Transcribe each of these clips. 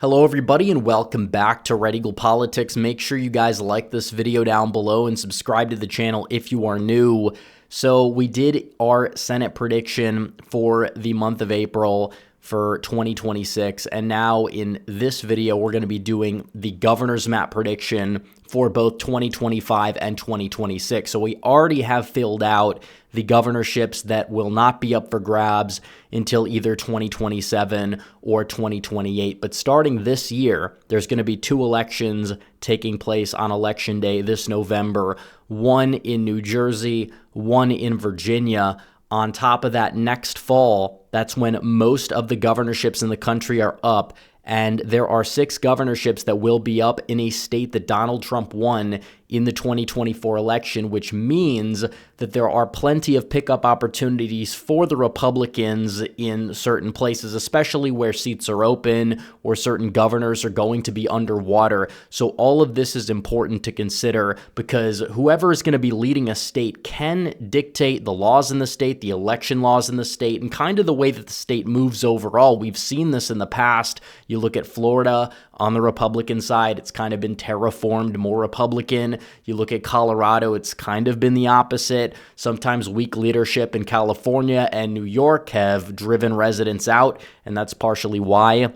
Hello everybody and welcome back to Red Eagle Politics. Make sure you guys like this video down below and subscribe to the channel if you are new. So we did our Senate prediction for the month of April for 2026, and now in this video we're going to be doing the governor's map prediction for both 2025 and 2026. So we already have filled out the governorships that will not be up for grabs until either 2027 or 2028. But starting this year, there's going to be two elections taking place on Election Day this November, one in New Jersey, one in Virginia. On top of that, next fall, that's when most of the governorships in the country are up. And there are 6 governorships that will be up in a state that Donald Trump won in the 2024 election, which means that there are plenty of pickup opportunities for the Republicans in certain places, especially where seats are open or certain governors are going to be underwater. So all of this is important to consider because whoever is going to be leading a state can dictate the laws in the state, the election laws in the state, and kind of the way that the state moves overall. We've seen this in the past. You look at Florida on the Republican side, it's kind of been terraformed, more Republican. You look at Colorado, it's kind of been the opposite. Sometimes weak leadership in California and New York have driven residents out, and that's partially why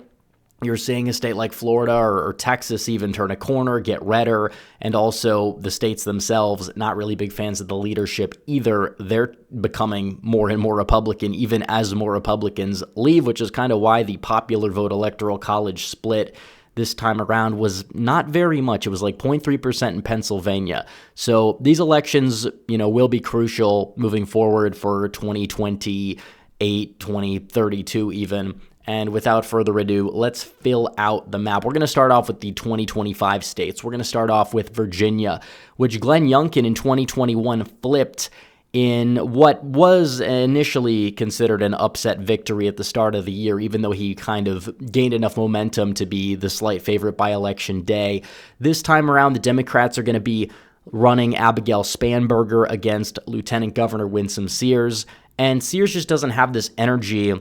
you're seeing a state like Florida or Texas even turn a corner, get redder, and also the states themselves, not really big fans of the leadership either. They're becoming more and more Republican even as more Republicans leave, which is kind of why the popular vote electoral college split this time around was not very much. It was like 0.3% in Pennsylvania. So these elections, will be crucial moving forward for 2028, 2032 even. And without further ado, let's fill out the map. We're going to start off with the 2025 states. We're going to start off with Virginia, which Glenn Youngkin in 2021 flipped in what was initially considered an upset victory at the start of the year, even though he kind of gained enough momentum to be the slight favorite by Election Day. This time around, the Democrats are going to be running Abigail Spanberger against Lieutenant Governor Winsome Sears, and Sears just doesn't have this energy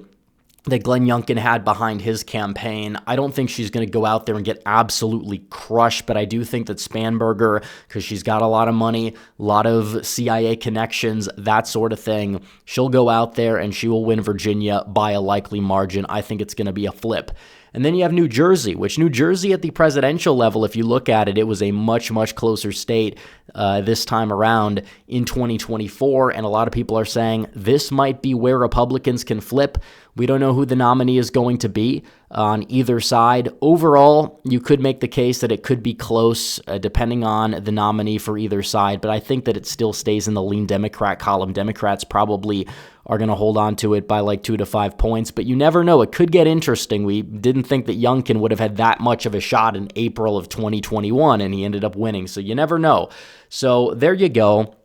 that Glenn Youngkin had behind his campaign. I don't think she's going to go out there and get absolutely crushed, but I do think that Spanberger, because she's got a lot of money, a lot of CIA connections, that sort of thing, she'll go out there and she will win Virginia by a likely margin. I think it's going to be a flip. And then you have New Jersey, which New Jersey at the presidential level, if you look at it, it was a much, much closer state this time around in 2024. And a lot of people are saying this might be where Republicans can flip. We don't know who the nominee is going to be on either side. Overall, you could make the case that it could be close depending on the nominee for either side. But I think that it still stays in the lean Democrat column. Democrats probably are going to hold on to it by like 2 to 5 points, but you never know. It could get interesting. We didn't think that Youngkin would have had that much of a shot in April of 2021, and he ended up winning, so you never know. So there you go.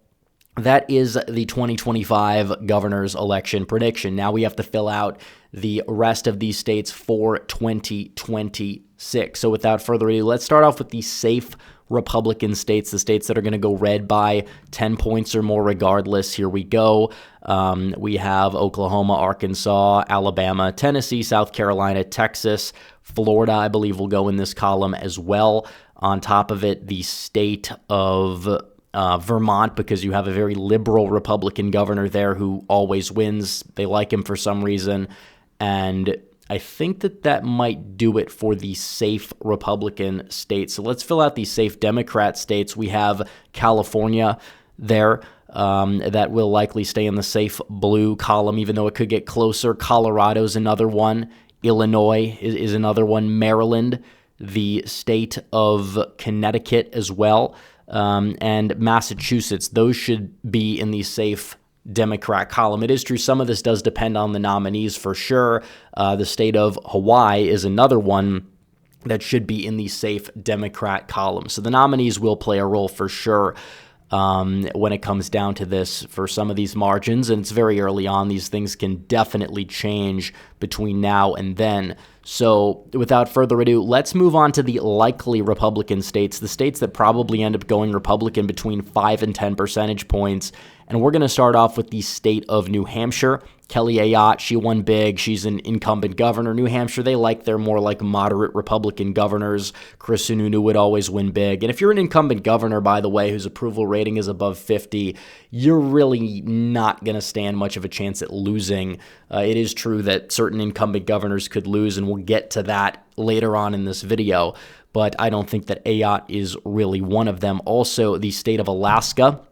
That is the 2025 governor's election prediction. Now we have to fill out the rest of these states for 2026. So without further ado, let's start off with the safe Republican states, the states that are going to go red by 10 points or more regardless. Here we go. We have Oklahoma, Arkansas, Alabama, Tennessee, South Carolina, Texas, Florida, I believe will go in this column as well. On top of it, the state of Vermont, because you have a very liberal Republican governor there who always wins. They like him for some reason. And I think that might do it for the safe Republican states. So let's fill out the safe Democrat states. We have California there. That will likely stay in the safe blue column, even though it could get closer. Colorado's another one. Illinois is another one. Maryland, the state of Connecticut as well. And Massachusetts, those should be in the safe Democrat column. It is true, some of this does depend on the nominees for sure. The state of Hawaii is another one that should be in the safe Democrat column. So the nominees will play a role for sure when it comes down to this for some of these margins, and it's very early on. These things can definitely change between now and then. So without further ado, let's move on to the likely Republican states, the states that probably end up going Republican between 5 and 10 percentage points. And we're going to start off with the state of New Hampshire. Kelly Ayotte, she won big. She's an incumbent governor. New Hampshire, they like their more like moderate Republican governors. Chris Sununu would always win big. And if you're an incumbent governor, by the way, whose approval rating is above 50, you're really not going to stand much of a chance at losing. It is true that certain incumbent governors could lose, and we'll get to that later on in this video. But I don't think that Ayotte is really one of them. Also, the state of Alaska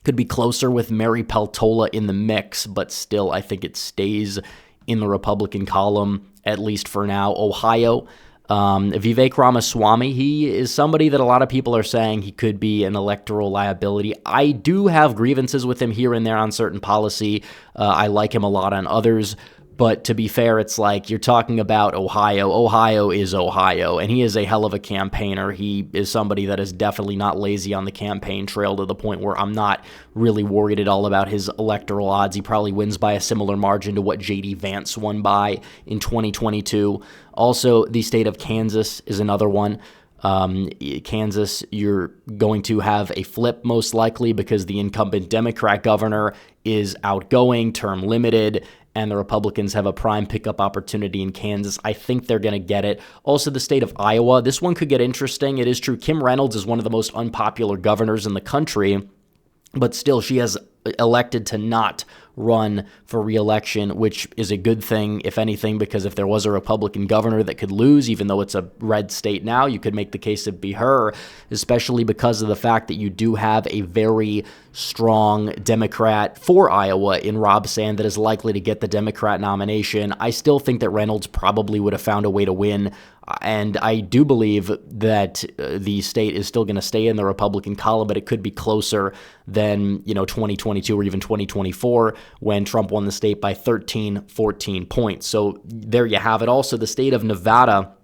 could be closer with Mary Peltola in the mix, but still I think it stays in the Republican column, at least for now. Ohio, Vivek Ramaswamy, he is somebody that a lot of people are saying he could be an electoral liability. I do have grievances with him here and there on certain policy. I like him a lot on others. But to be fair, it's like you're talking about Ohio. Ohio is Ohio, and he is a hell of a campaigner. He is somebody that is definitely not lazy on the campaign trail to the point where I'm not really worried at all about his electoral odds. He probably wins by a similar margin to what J.D. Vance won by in 2022. Also, the state of Kansas is another one. Kansas, you're going to have a flip most likely because the incumbent Democrat governor is outgoing, term limited, and the Republicans have a prime pickup opportunity in Kansas. I think they're going to get it. Also, the state of Iowa, this one could get interesting. It is true, Kim Reynolds is one of the most unpopular governors in the country, but still she has elected to not run for re-election, which is a good thing, if anything, because if there was a Republican governor that could lose, even though it's a red state now, you could make the case it'd be her, especially because of the fact that you do have a very strong Democrat for Iowa in Rob Sand that is likely to get the Democrat nomination. I still think that Reynolds probably would have found a way to win, and I do believe that the state is still going to stay in the Republican column, but it could be closer than 2022 or even 2024 when Trump won the state by 13, 14 points. So there you have it. Also, the state of Nevada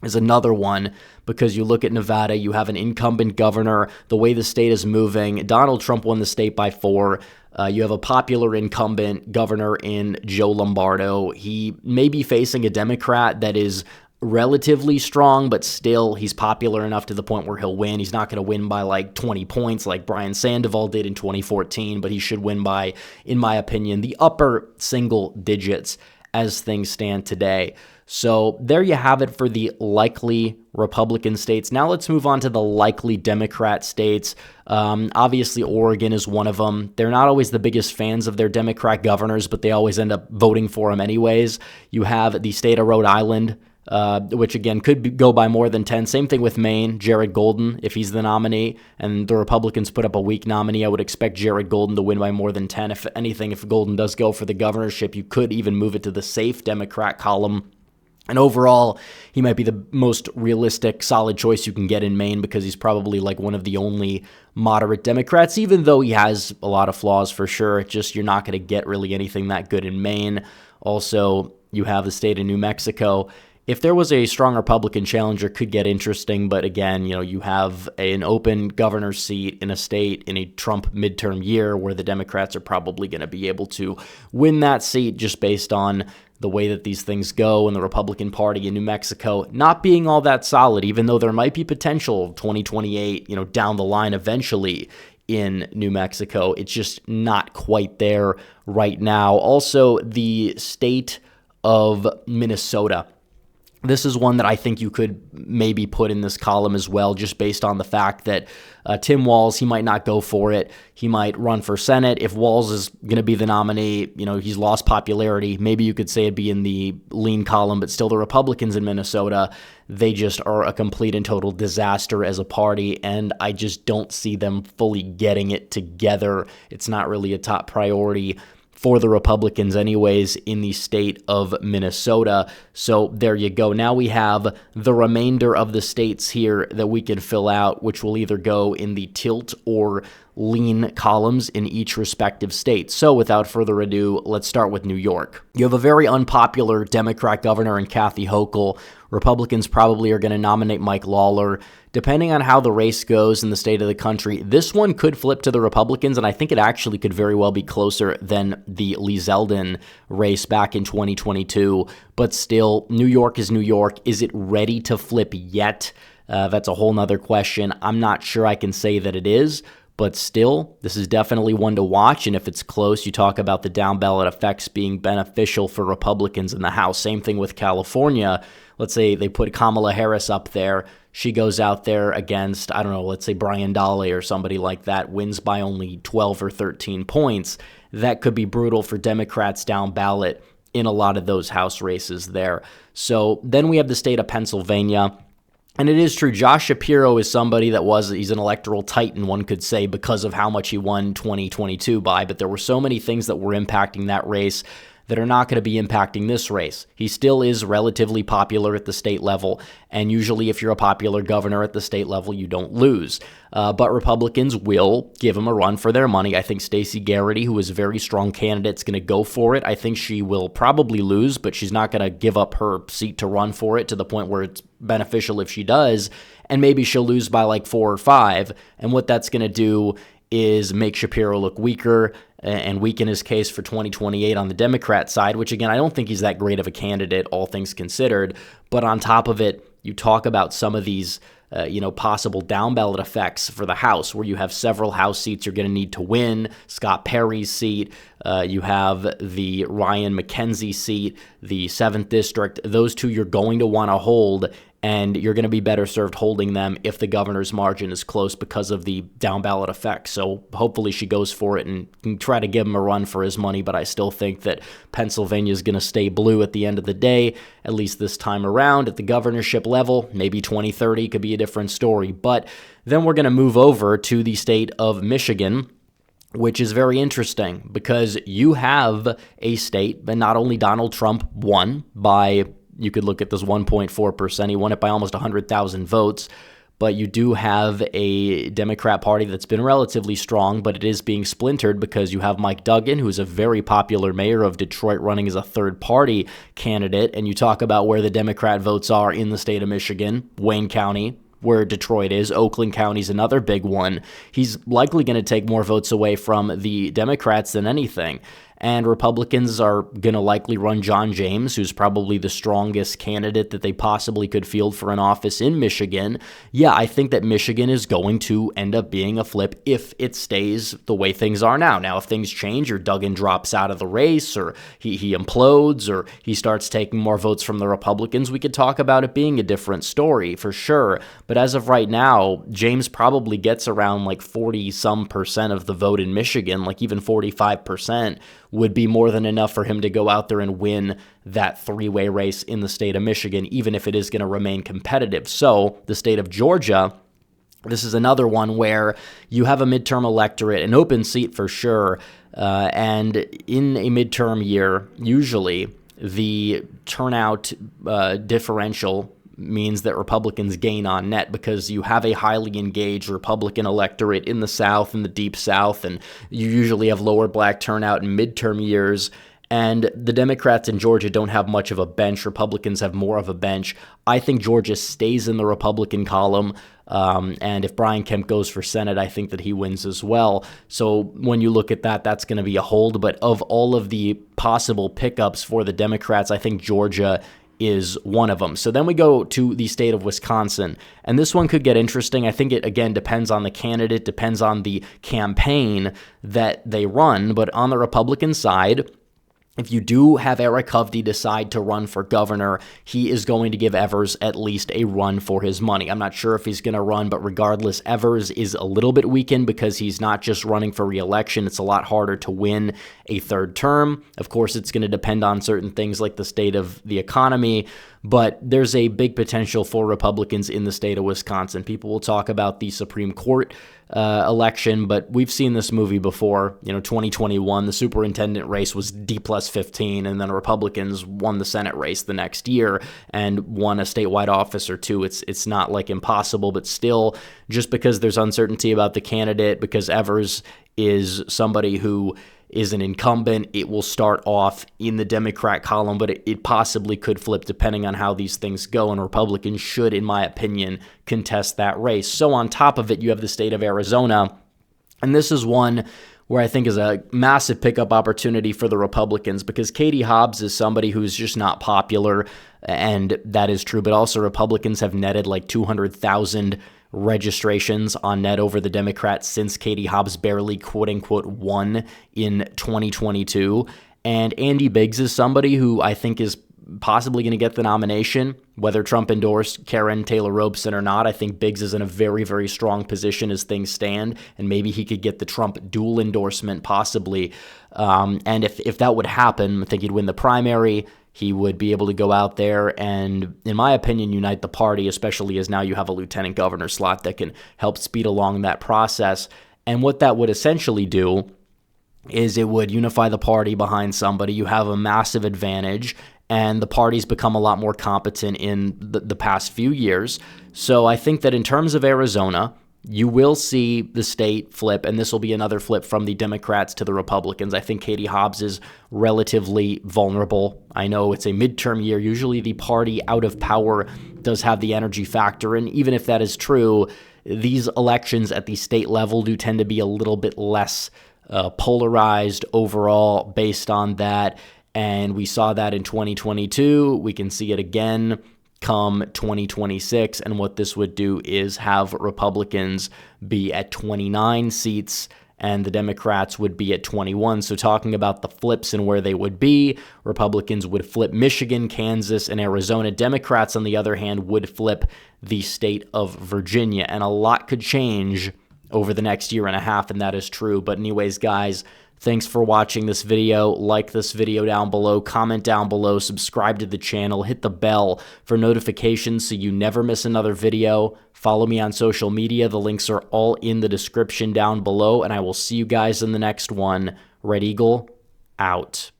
is another one because you look at Nevada, you have an incumbent governor, the way the state is moving. Donald Trump won the state by 4. You have a popular incumbent governor in Joe Lombardo. He may be facing a Democrat that is relatively strong, but still he's popular enough to the point where he'll win. He's not going to win by like 20 points like Brian Sandoval did in 2014, but he should win by, in my opinion, the upper single digits as things stand today. So there you have it for the likely Republican states. Now let's move on to the likely Democrat states. Obviously, Oregon is one of them. They're not always the biggest fans of their Democrat governors, but they always end up voting for them anyways. You have the state of Rhode Island, which again could go by more than 10. Same thing with Maine, Jared Golden, if he's the nominee, and the Republicans put up a weak nominee, I would expect Jared Golden to win by more than 10. If anything, if Golden does go for the governorship, you could even move it to the safe Democrat column. And overall, he might be the most realistic, solid choice you can get in Maine because he's probably like one of the only moderate Democrats, even though he has a lot of flaws for sure. Just you're not going to get really anything that good in Maine. Also, you have the state of New Mexico. If there was a strong Republican challenger, could get interesting. But again, you have an open governor's seat in a state in a Trump midterm year where the Democrats are probably going to be able to win that seat just based on the way that these things go, and the Republican Party in New Mexico not being all that solid, even though there might be potential 2028, down the line eventually in New Mexico. It's just not quite there right now. Also, the state of Minnesota. This is one that I think you could maybe put in this column as well, just based on the fact that Tim Walz, he might not go for it. He might run for Senate. If Walz is going to be the nominee, he's lost popularity. Maybe you could say it'd be in the lean column, but still the Republicans in Minnesota, they just are a complete and total disaster as a party, and I just don't see them fully getting it together. It's not really a top priority for the Republicans anyways in the state of Minnesota. So there you go. Now we have the remainder of the states here that we can fill out, which will either go in the tilt or lean columns in each respective state. So without further ado, let's start with New York. You have a very unpopular Democrat governor in Kathy Hochul. Republicans probably are going to nominate Mike Lawler. Depending on how the race goes in the state of the country, this one could flip to the Republicans, and I think it actually could very well be closer than the Lee Zeldin race back in 2022. But still, New York is New York. Is it ready to flip yet? That's a whole nother question. I'm not sure I can say that it is, But still, this is definitely one to watch. And if it's close, you talk about the down ballot effects being beneficial for Republicans in the House. Same thing with California. Let's say they put Kamala Harris up there. She goes out there against, I don't know, let's say Brian Dahle or somebody like that, wins by only 12 or 13 points. That could be brutal for Democrats down ballot in a lot of those House races there. So then we have the state of Pennsylvania. And it is true, Josh Shapiro is somebody he's an electoral titan, one could say, because of how much he won 2022 by. But there were so many things that were impacting that race that are not going to be impacting this race. He still is relatively popular at the state level, and usually if you're a popular governor at the state level, you don't lose. But Republicans will give him a run for their money. I think Stacey Garrity, who is a very strong candidate, is going to go for it. I think she will probably lose, but she's not going to give up her seat to run for it to the point where it's beneficial if she does, and maybe she'll lose by like 4 or 5, and what that's going to do is make Shapiro look weaker and weaken his case for 2028 on the Democrat side, which, again, I don't think he's that great of a candidate, all things considered. But on top of it, you talk about some of these possible down ballot effects for the House, where you have several House seats you're going to need to win. Scott Perry's seat, you have the Ryan McKenzie seat, the 7th District. Those two you're going to want to hold, and you're going to be better served holding them if the governor's margin is close because of the down ballot effect. So hopefully she goes for it and can try to give him a run for his money, but I still think that Pennsylvania is going to stay blue at the end of the day, at least this time around. At the governorship level, maybe 2030 could be a different story. But then we're going to move over to the state of Michigan, which is very interesting because you have a state that not only Donald Trump won by, you could look at this 1.4%. He won it by almost 100,000 votes. But you do have a Democrat Party that's been relatively strong, but it is being splintered because you have Mike Duggan, who's a very popular mayor of Detroit, running as a third-party candidate. And you talk about where the Democrat votes are in the state of Michigan, Wayne County, where Detroit is. Oakland County's another big one. He's likely going to take more votes away from the Democrats than anything. And Republicans are going to likely run John James, who's probably the strongest candidate that they possibly could field for an office in Michigan. Yeah, I think that Michigan is going to end up being a flip if it stays the way things are now. Now, if things change or Duggan drops out of the race or he implodes or he starts taking more votes from the Republicans, we could talk about it being a different story for sure. But as of right now, James probably gets around like 40-some% of the vote in Michigan, like even 45%. Would be more than enough for him to go out there and win that three-way race in the state of Michigan, even if it is going to remain competitive. So the state of Georgia, this is another one where you have a midterm electorate, an open seat for sure, and in a midterm year, usually the turnout differential means that Republicans gain on net because you have a highly engaged Republican electorate in the South, in the Deep South, and you usually have lower black turnout in midterm years. And the Democrats in Georgia don't have much of a bench. Republicans have more of a bench. I think Georgia stays in the Republican column. And if Brian Kemp goes for Senate, I think that he wins as well. So when you look at that, that's going to be a hold. But of all of the possible pickups for the Democrats, I think Georgia is one of them. So then we go to the state of Wisconsin, and this one could get interesting. I think it, again, depends on the candidate, depends on the campaign that they run, but on the Republican side, if you do have Eric Hovde decide to run for governor, he is going to give Evers at least a run for his money. I'm not sure if he's going to run, but regardless, Evers is a little bit weakened because he's not just running for re-election. It's a lot harder to win a third term. Of course, it's going to depend on certain things like the state of the economy, but there's a big potential for Republicans in the state of Wisconsin. People will talk about the Supreme Court election, but we've seen this movie before. 2021, the superintendent race was D+15, and then Republicans won the Senate race the next year and won a statewide office or two. It's not like impossible, but still, just because there's uncertainty about the candidate, because Evers is somebody who is an incumbent, it will start off in the Democrat column, but it possibly could flip depending on how these things go, and Republicans should, in my opinion, contest that race. So on top of it, you have the state of Arizona, and this is one where I think is a massive pickup opportunity for the Republicans because Katie Hobbs is somebody who's just not popular, and that is true, but also Republicans have netted like 200,000 registrations on net over the Democrats since Katie Hobbs barely quote-unquote won in 2022. And Andy Biggs is somebody who I think is possibly going to get the nomination, whether Trump endorsed Karen Taylor Robeson or not. I think Biggs is in a very, very strong position as things stand, and maybe he could get the Trump dual endorsement possibly. And if that would happen, I think he'd win the primary. He would be able to go out there and, in my opinion, unite the party, especially as now you have a lieutenant governor slot that can help speed along that process. And what that would essentially do is it would unify the party behind somebody. You have a massive advantage, and the party's become a lot more competent in the past few years. So I think that in terms of Arizona, you will see the state flip, and this will be another flip from the Democrats to the Republicans. I think Katie Hobbs is relatively vulnerable. I know it's a midterm year. Usually the party out of power does have the energy factor, and even if that is true, these elections at the state level do tend to be a little bit less polarized overall based on that. And we saw that in 2022. We can see it again come 2026. And what this would do is have Republicans be at 29 seats and the Democrats would be at 21. So talking about the flips and where they would be, Republicans would flip Michigan, Kansas, and Arizona. Democrats, on the other hand, would flip the state of Virginia. And a lot could change over the next year and a half, and that is true. But anyways, guys, thanks for watching this video. Like this video down below, comment down below, subscribe to the channel, hit the bell for notifications so you never miss another video. Follow me on social media. The links are all in the description down below, and I will see you guys in the next one. Red Eagle, out.